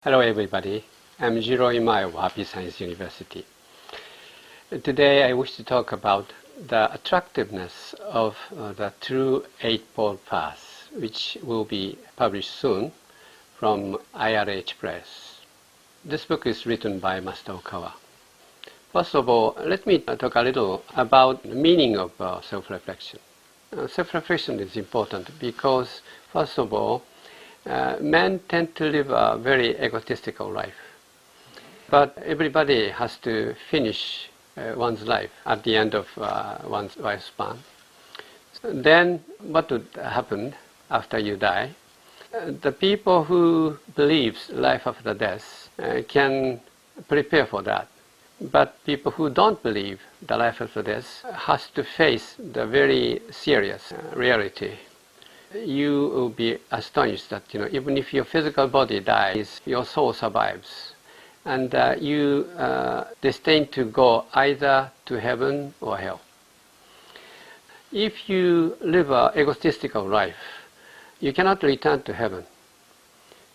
Hello everybody, I'm Jiro Imai of HappyScience University. Today I wish to talk about the attractiveness of the True Eightfold Path, which will be published soon from IRH Press. This book is written by Master Okawa. First of all, let me talk a little about the meaning of self-reflection. Self-reflection is important because, first of all, men tend to live a very egotistical life. But everybody has to finish one's life at the end of one's lifespan. Then what would happen after you die? The people who believe life after death can prepare for that. But people who don't believe the life after death has to face the very serious reality. You will be astonished that even if your physical body dies, your soul survives, and you destined to go either to heaven or hell. If you live an egotistical life, you cannot return to heaven.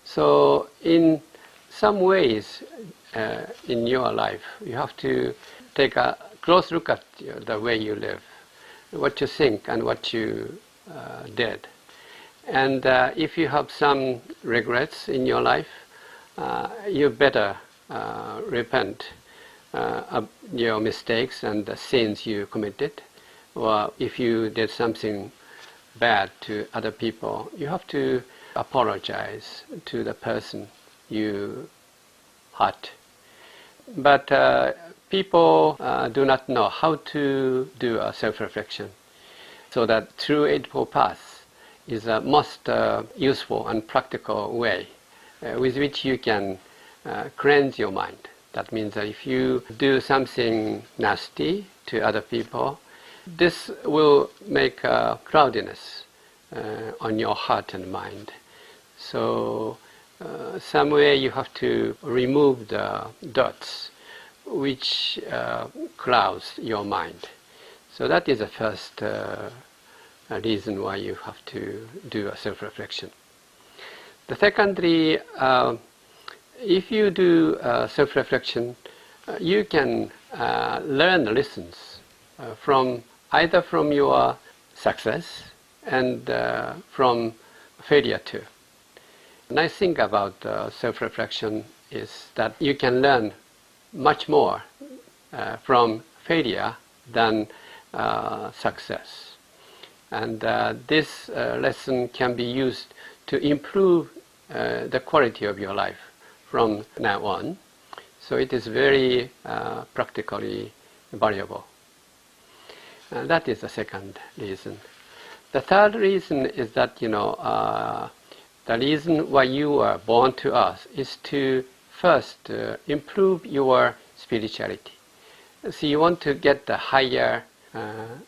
So in some ways in your life, you have to take a close look at the way you live, what you think and what you did. And if you have some regrets in your life, you better repent of your mistakes and the sins you committed. Or if you did something bad to other people, you have to apologize to the person you hurt. But people do not know how to do a self-reflection. So that True Eightfold Path is a most useful and practical way with which you can cleanse your mind. That means that if you do something nasty to other people, this will make a cloudiness on your heart and mind. So some way you have to remove the dots which clouds your mind. So that is the first a reason why you have to do a self-reflection. The secondly, if you do self-reflection, you can learn lessons from either from your success and from failure too. The nice thing about self-reflection is that you can learn much more from failure than success. And this lesson can be used to improve the quality of your life from now on. So it is very practically valuable. That is the second reason. The third reason is that the reason why you were born to us is to first improve your spirituality. So you want to get the higher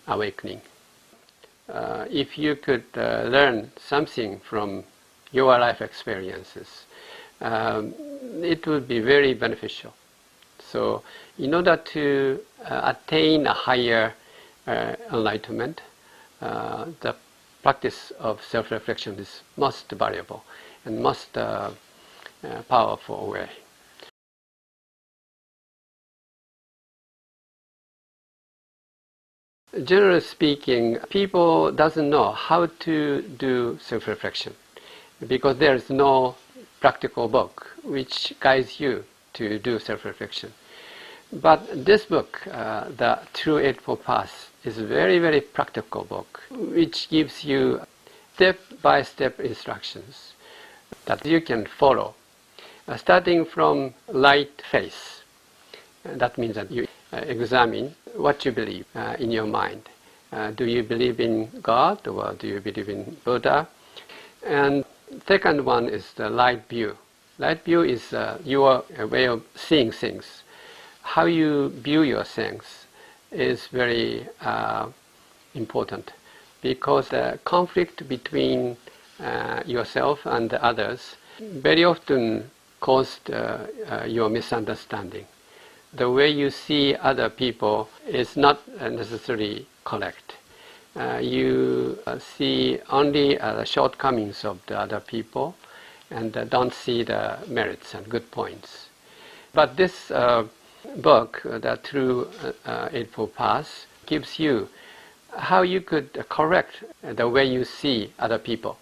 awakening. If you could learn something from your life experiences, it would be very beneficial. So in order to attain a higher enlightenment, the practice of self-reflection is most valuable and most powerful way. Generally speaking, people doesn't know how to do self-reflection because there is no practical book which guides you to do self-reflection. But this book, the True Eightfold Path, is a very, very practical book which gives you step-by-step instructions that you can follow, starting from right face. That means that you examine what you believe in your mind. Do you believe in God or do you believe in Buddha? And second one is the light view. Light view is your way of seeing things. How you view your things is very important because the conflict between yourself and the others very often caused your misunderstanding. The way you see other people is not necessarily correct. You see only the shortcomings of the other people and don't see the merits and good points. But this book, the True Eightfold Path, gives you how you could correct the way you see other people.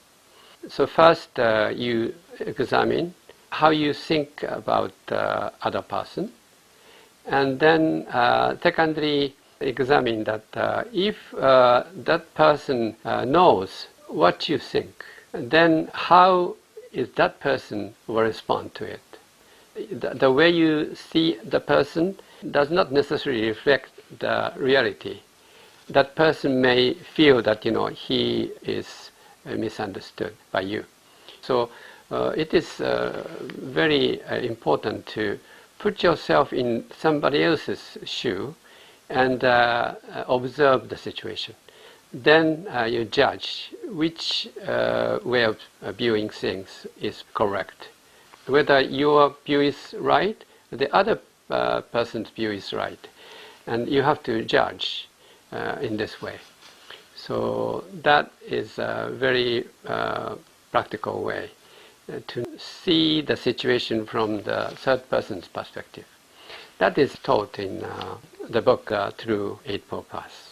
So first you examine how you think about the other person, and then secondly examine that if that person knows what you think, then how is that person will respond to it. The way you see the person does not necessarily reflect the reality. That person may feel that he is misunderstood by you. So it is very important to put yourself in somebody else's shoe and observe the situation. Then you judge which way of viewing things is correct. Whether your view is right, the other person's view is right. And you have to judge in this way. So that is a very practical way to see the situation from the third person's perspective. That is taught in the book True Eightfold Path.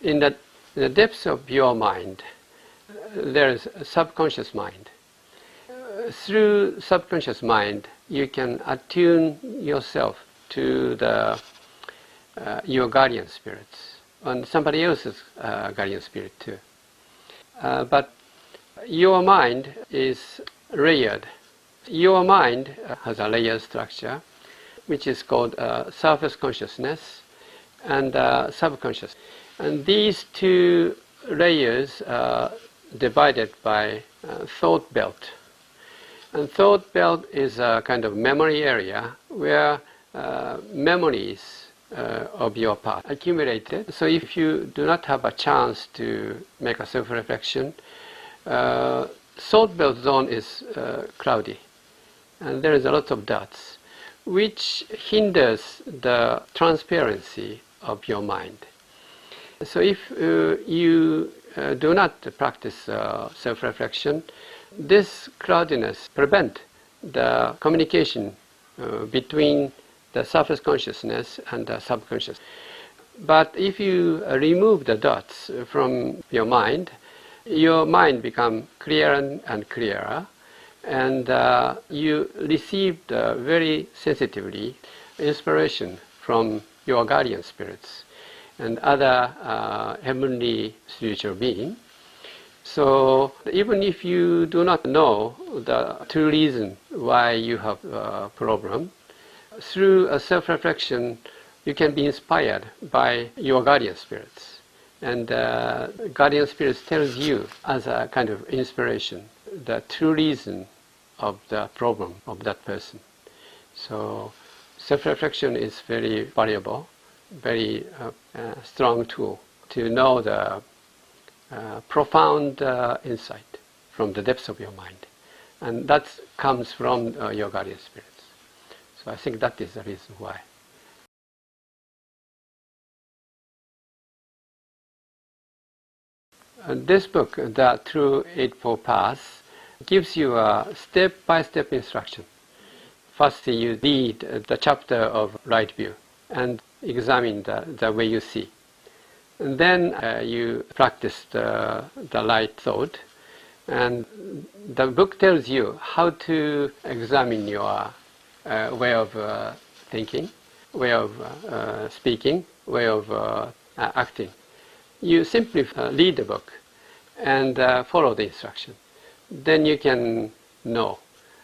In the depths of your mind, there is a subconscious mind. Through subconscious mind, you can attune yourself to your guardian spirits and somebody else's guardian spirit too. But your mind is layered. Your mind has a layered structure, which is called surface consciousness and subconscious. And these two layers are divided by thought belt. And thought belt is a kind of memory area where memories of your past accumulated. So if you do not have a chance to make a self-reflection, thought belt zone is cloudy. And there is a lot of dots, which hinders the transparency of your mind. So if you do not practice self-reflection, this cloudiness prevents the communication between the surface consciousness and the subconscious. But if you remove the dots from your mind becomes clearer and clearer, and you receive very sensitively inspiration from your guardian spirits and other heavenly spiritual beings. So even if you do not know the true reason why you have a problem, through a self-reflection you can be inspired by your guardian spirits. And guardian spirits tells you as a kind of inspiration the true reason of the problem of that person. So self-reflection is very valuable, very strong tool to know the profound insight from the depths of your mind. And that comes from your guardian spirits. So I think that is the reason why. This book, The True Eightfold Path, gives you a step-by-step instruction. First you read the chapter of right view and examine the way you see. And then you practice the right thought. And the book tells you how to examine your way of thinking, way of speaking, way of acting. You simply read the book and follow the instruction. Then you can know.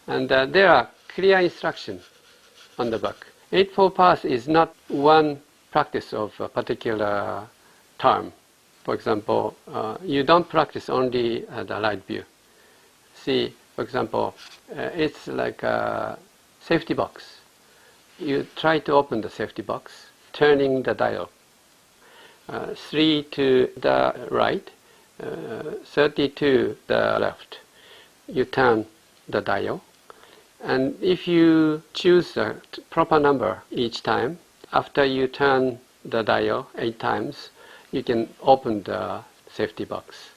And there are clear instructions on the book. Eightfold Path is not one practice of a particular term. For example, you don't practice only the right view. See, for example, it's like a safety box. You try to open the safety box, turning the dial. 3 to the right, 30 to the left. You turn the dial. And if you choose the proper number each time, after you turn the dial 8 times, you can open the safety box.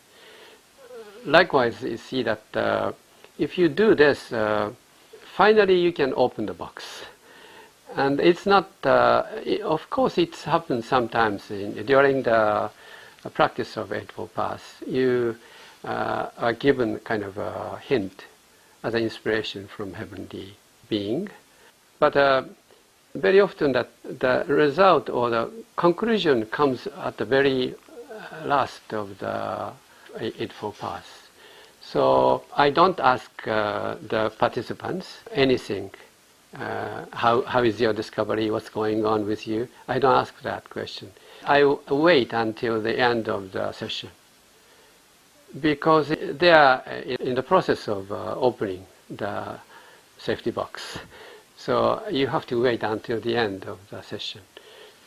Likewise, you see that if you do this, finally you can open the box. And it's not, of course it happens sometimes during the practice of Eightfold Path. You are given kind of a hint as an inspiration from heavenly being. But very often that the result or the conclusion comes at the very last of the Eightfold Path. So I don't ask the participants anything. How is your discovery? What's going on with you? I don't ask that question. I wait until the end of the session, because they are in the process of opening the safety box. So you have to wait until the end of the session.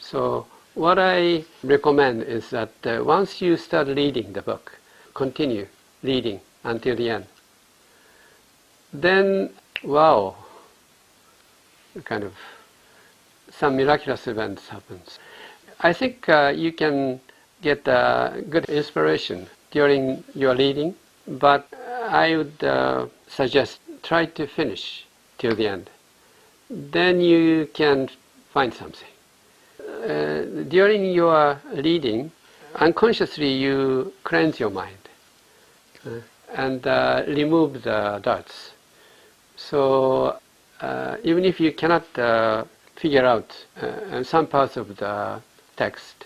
So what I recommend is that once you start reading the book, continue reading until the end. Then, wow, kind of some miraculous events happens. I think you can get good inspiration during your reading, but I would suggest try to finish till the end. Then you can find something. During your reading, unconsciously you cleanse your mind and remove the darts. So even if you cannot figure out some parts of the text,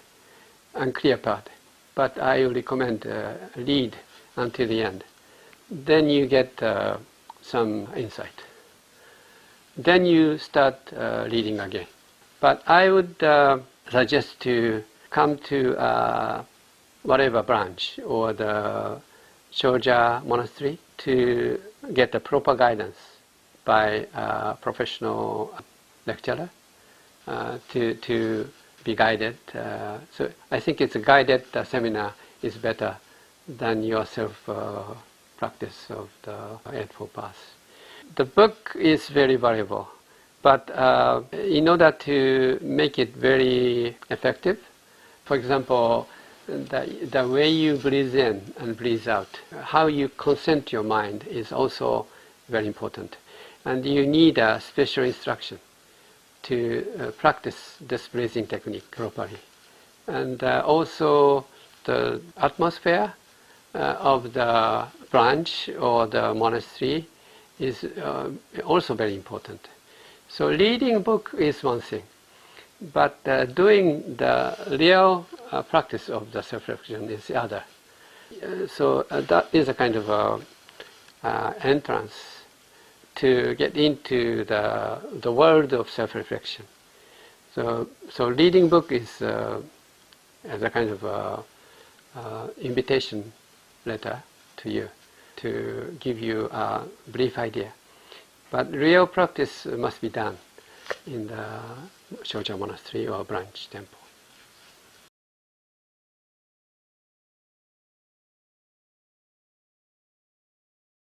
unclear part, but I recommend read until the end. Then you get some insight. Then you start reading again. But I would suggest to come to whatever branch or the Shoja monastery to get the proper guidance by a professional lecturer to be guided. So I think it's a guided seminar is better than your self-practice of the Eightfold Path. The book is very valuable, but in order to make it very effective, for example, the way you breathe in and breathe out, how you concentrate your mind is also very important. And you need a special instruction to practice this breathing technique properly. And also the atmosphere of the branch or the monastery is also very important. So reading a book is one thing, but doing the real practice of the self-reflection is the other. So that is a kind of entrance to get into the world of self-reflection. So reading book is as a kind of invitation letter to you, to give you a brief idea. But real practice must be done in the Shoja monastery or branch temple.